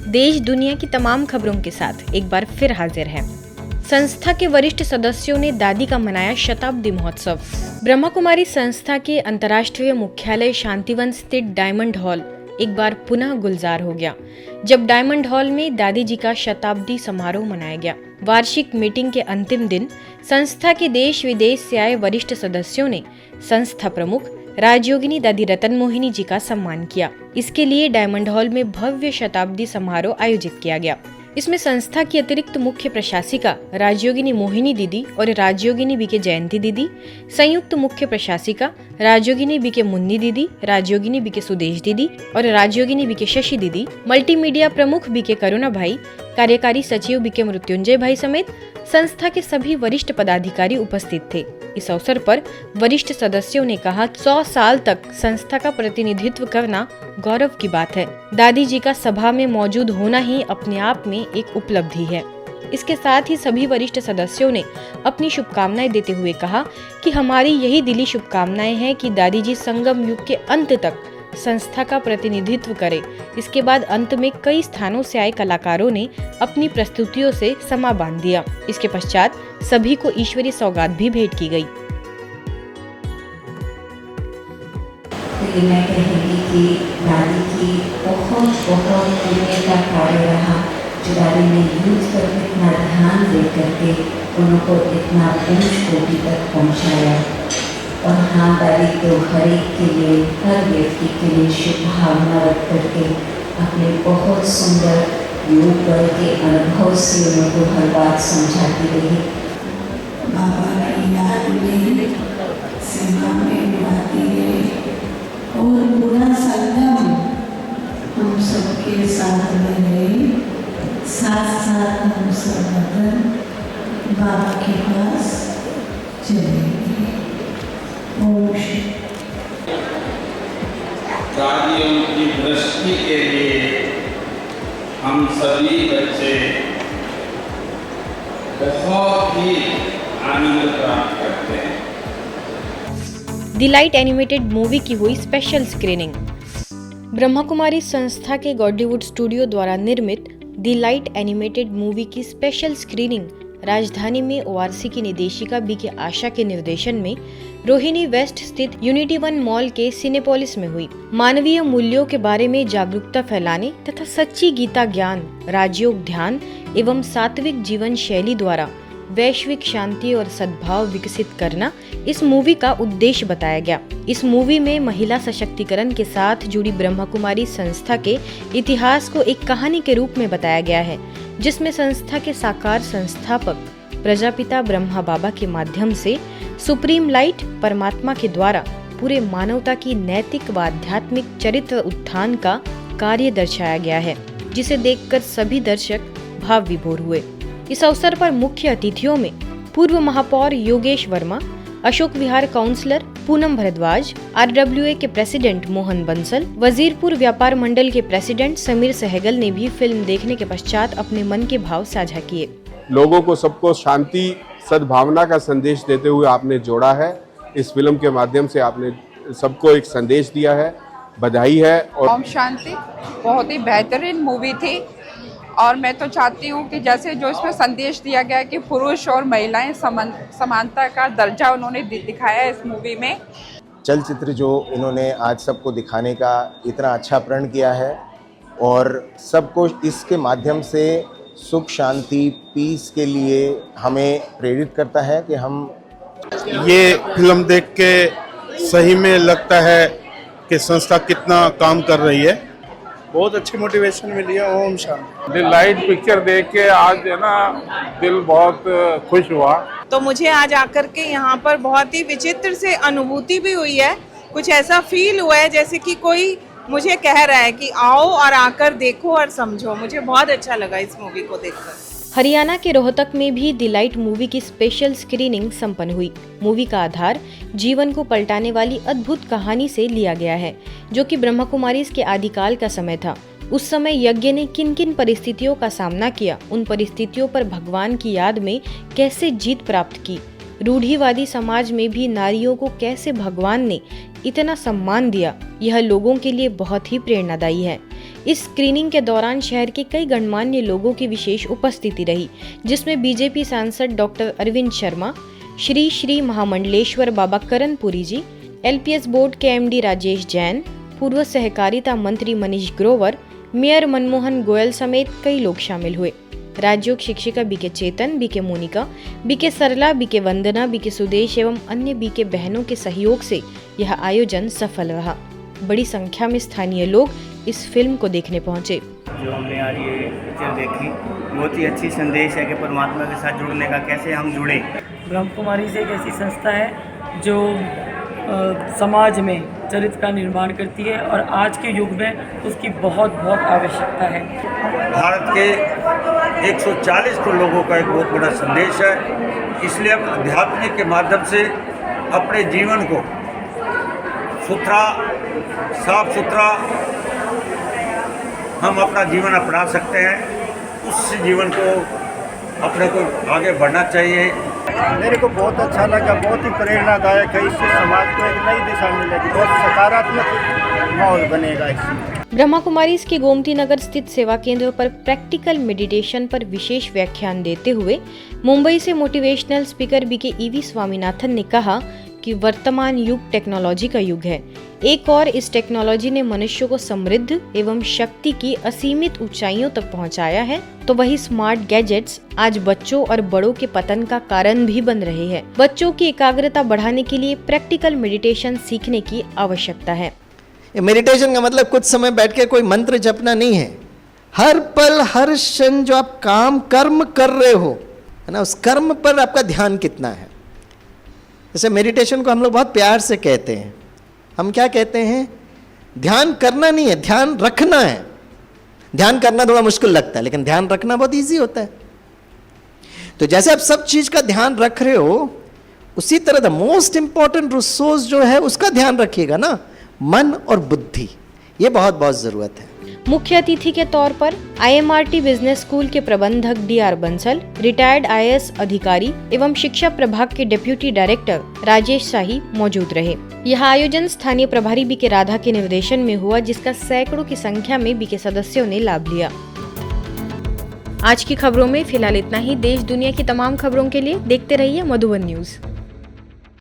देश दुनिया की तमाम खबरों के साथ एक बार फिर हाजिर है। संस्था के वरिष्ठ सदस्यों ने दादी का मनाया शताब्दी महोत्सव। ब्रह्मा कुमारी संस्था के अंतर्राष्ट्रीय मुख्यालय शांतिवन स्थित डायमंड हॉल एक बार पुनः गुलजार हो गया, जब डायमंड हॉल में दादी जी का शताब्दी समारोह मनाया गया। वार्षिक मीटिंग के अंतिम दिन संस्था के देश विदेश से आए वरिष्ठ सदस्यों ने संस्था प्रमुख राजयोगिनी दादी रतन मोहिनी जी का सम्मान किया। इसके लिए डायमंड हॉल में भव्य शताब्दी समारोह आयोजित किया गया। इसमें संस्था की अतिरिक्त मुख्य प्रशासिका राजयोगिनी मोहिनी दीदी और राजयोगिनी बीके जयंती दीदी, संयुक्त मुख्य प्रशासिका राजयोगिनी बीके मुन्नी दीदी, राजयोगिनी बीके सुदेश दीदी और राजयोगिनी बीके शशि दीदी, मल्टीमीडिया प्रमुख बीके करुणा भाई, कार्यकारी सचिव बीके मृत्युंजय भाई समेत संस्था के सभी वरिष्ठ पदाधिकारी उपस्थित थे। इस अवसर पर वरिष्ठ सदस्यों ने कहा कि 100 साल तक संस्था का प्रतिनिधित्व करना गौरव की बात है। दादी जी का सभा में मौजूद होना ही अपने आप में एक उपलब्धि है। इसके साथ ही सभी वरिष्ठ सदस्यों ने अपनी शुभकामनाएं देते हुए कहा कि हमारी यही दिली शुभकामनाएं हैं कि दादी जी संगम युग के अंत तक संस्था का प्रतिनिधित्व करे। इसके बाद अंत में कई स्थानों से आए कलाकारों ने अपनी प्रस्तुतियों से समा बांध दिया। इसके पश्चात सभी को ईश्वरीय सौगात भी भेंट की गई। तो मैं कहेंगी कि दादी की बहुत पुण्य का कार्य रहा, जो दादी ने यूथ पर इतना ध्यान दे करके उनको इतना ऊंच कोटि तक पहुंचाया। और हाँ, दादी तो हर एक के लिए, हर व्यक्ति के लिए शुभ भावना रख करके अपने बहुत सुंदर योग बल के अनुभव से उनको हर बात समझाती रही। बाबा की याद में सेवा में गाती रही और पूरा संगम हम सबके साथ में रहे। साथ साथ हम सब बाबा के पास चले। दादियों की दृष्टि के लिए हम सभी बच्चे बहुत ही आनंद प्राप्त करते हैं। द लाइट एनिमेटेड मूवी की हुई स्पेशल स्क्रीनिंग। ब्रह्मा कुमारी संस्था के गॉडलीवुड स्टूडियो द्वारा निर्मित द लाइट एनिमेटेड मूवी की स्पेशल स्क्रीनिंग राजधानी में ओआरसी की निदेशिका बीके आशा के निर्देशन में रोहिणी वेस्ट स्थित यूनिटी 1 मॉल के सिनेपोलिस में हुई। मानवीय मूल्यों के बारे में जागरूकता फैलाने तथा सच्ची गीता ज्ञान, राजयोग ध्यान एवं सात्विक जीवन शैली द्वारा वैश्विक शांति और सद्भाव विकसित करना इस मूवी का उद्देश्य बताया गया। इस मूवी में महिला सशक्तिकरण के साथ जुड़ी ब्रह्मा कुमारी संस्था के इतिहास को एक कहानी के रूप में बताया गया है, जिसमें संस्था के साकार संस्थापक प्रजापिता ब्रह्मा बाबा के माध्यम से सुप्रीम लाइट परमात्मा के द्वारा पूरे मानवता की नैतिक व आध्यात्मिक चरित्र उत्थान का कार्य दर्शाया गया है, जिसे देखकर सभी दर्शक भाव विभोर हुए। इस अवसर पर मुख्य अतिथियों में पूर्व महापौर योगेश वर्मा, अशोक विहार काउंसलर पूनम भरद्वाज, RWA के प्रेसिडेंट मोहन बंसल, वजीरपुर व्यापार मंडल के प्रेसिडेंट समीर सहगल ने भी फिल्म देखने के पश्चात अपने मन के भाव साझा किए। लोगों को सबको शांति सद्भावना का संदेश देते हुए आपने जोड़ा है। इस फिल्म के माध्यम से आपने सबको एक संदेश दिया है, बधाई है। और ओम शांति बहुत ही बेहतरीन मूवी थी और मैं तो चाहती हूँ कि जैसे जो इसमें संदेश दिया गया कि पुरुष और महिलाएं समानता का दर्जा उन्होंने दिखाया है इस मूवी में। चलचित्र जो इन्होंने आज सबको दिखाने का इतना अच्छा प्रण किया है और सबको इसके माध्यम से सुख शांति पीस के लिए हमें प्रेरित करता है कि हम ये फिल्म देख के सही में लगता है कि संस्था कितना काम कर रही है। बहुत अच्छी मोटिवेशन मिली है। Om Shanti. The light picture देख के आज है ना दिल बहुत खुश हुआ। तो मुझे आज आकर के यहाँ पर बहुत ही विचित्र से अनुभूति भी हुई है। कुछ ऐसा फील हुआ है जैसे कि कोई मुझे कह रहा है कि आओ और आकर देखो और समझो। मुझे बहुत अच्छा लगा इस मूवी को देखकर। हरियाणा के रोहतक में भी द लाइट मूवी की स्पेशल स्क्रीनिंग संपन्न हुई। मूवी का आधार जीवन को पलटाने वाली अद्भुत कहानी से लिया गया है, जो कि ब्रह्मा कुमारी के आदिकाल का समय था। उस समय यज्ञ ने किन किन परिस्थितियों का सामना किया, उन परिस्थितियों पर भगवान की याद में कैसे जीत प्राप्त की, रूढ़िवादी समाज में भी नारियों को कैसे भगवान ने इतना सम्मान दिया, यह लोगों के लिए बहुत ही प्रेरणादायी है। इस स्क्रीनिंग के दौरान शहर के कई गणमान्य लोगों की विशेष उपस्थिति रही, जिसमें बीजेपी सांसद डॉक्टर अरविंद शर्मा, श्री श्री महामंडलेश्वर बाबा करणपुरी जी, एलपीएस बोर्ड के एमडी राजेश जैन, पूर्व सहकारिता मंत्री मनीष ग्रोवर, मेयर मनमोहन गोयल समेत कई लोग शामिल हुए। राज्योग शिक्षिका बीके चेतन, बीके मोनिका, बीके सरला, बीके वंदना, बीके सुदेश एवं अन्य बीके बहनों के सहयोग से यह आयोजन सफल रहा। बड़ी संख्या में स्थानीय लोग इस फिल्म को देखने पहुंचे। जो हमने आज ये पिक्चर देखी, बहुत ही अच्छी संदेश है कि परमात्मा के साथ जुड़ने का, कैसे हम जुड़े। ब्रह्म कुमारी से एक ऐसी संस्था है जो समाज में चरित्र का निर्माण करती है और आज के युग में उसकी बहुत आवश्यकता है। भारत के 140 करोड़ लोगों का एक बहुत बड़ा संदेश है, इसलिए हम अध्यात्म के माध्यम से अपने जीवन को सुथरा, साफ सुथरा हम अपना जीवन अपना सकते हैं। उस जीवन को अपने को आगे बढ़ना चाहिए। मेरे को बहुत अच्छा लगा, बहुत ही प्रेरणादायक है। इससे समाज को एक नई दिशा मिलेगी, बहुत सकारात्मक माहौल बनेगा इससे। ब्रह्मा कुमारीज के गोमती नगर स्थित सेवा केंद्र पर प्रैक्टिकल मेडिटेशन पर विशेष व्याख्यान देते हुए मुंबई से motivational speaker BK EV Swaminathan ने कहा कि वर्तमान युग टेक्नोलॉजी का युग है। एक और इस टेक्नोलॉजी ने मनुष्य को समृद्ध एवं शक्ति की असीमित ऊंचाइयों तक पहुंचाया है, तो वही स्मार्ट गैजेट्स आज बच्चों और बड़ों के पतन का कारण भी बन रहे हैं। बच्चों की एकाग्रता बढ़ाने के लिए प्रैक्टिकल मेडिटेशन सीखने की आवश्यकता है। मेडिटेशन का मतलब कुछ समय बैठ के कोई मंत्र जपना नहीं है। हर पल हर क्षण जो आप कर्म कर रहे हो, है ना, उस कर्म पर आपका ध्यान कितना है। जैसे मेडिटेशन को हम लोग बहुत प्यार से कहते हैं। हम क्या कहते हैं? ध्यान करना नहीं है, ध्यान रखना है। ध्यान करना थोड़ा मुश्किल लगता है, लेकिन ध्यान रखना बहुत इजी होता है। तो जैसे आप सब चीज का ध्यान रख रहे हो, उसी तरह द मोस्ट इंपॉर्टेंट रिसोर्स जो है उसका ध्यान रखिएगा ना, मन और बुद्धि। ये बहुत जरूरत है। मुख्य अतिथि के तौर पर IMRT बिजनेस स्कूल के प्रबंधक DR बंसल, रिटायर्ड IAS अधिकारी एवं शिक्षा प्रभाग के डिप्टी डायरेक्टर राजेश शाही मौजूद रहे। यह आयोजन स्थानीय प्रभारी बीके राधा के निर्देशन में हुआ, जिसका सैकड़ों की संख्या में बीके सदस्यों ने लाभ लिया। आज की खबरों में फिलहाल इतना ही। देश दुनिया की तमाम खबरों के लिए देखते रहिए मधुबन न्यूज।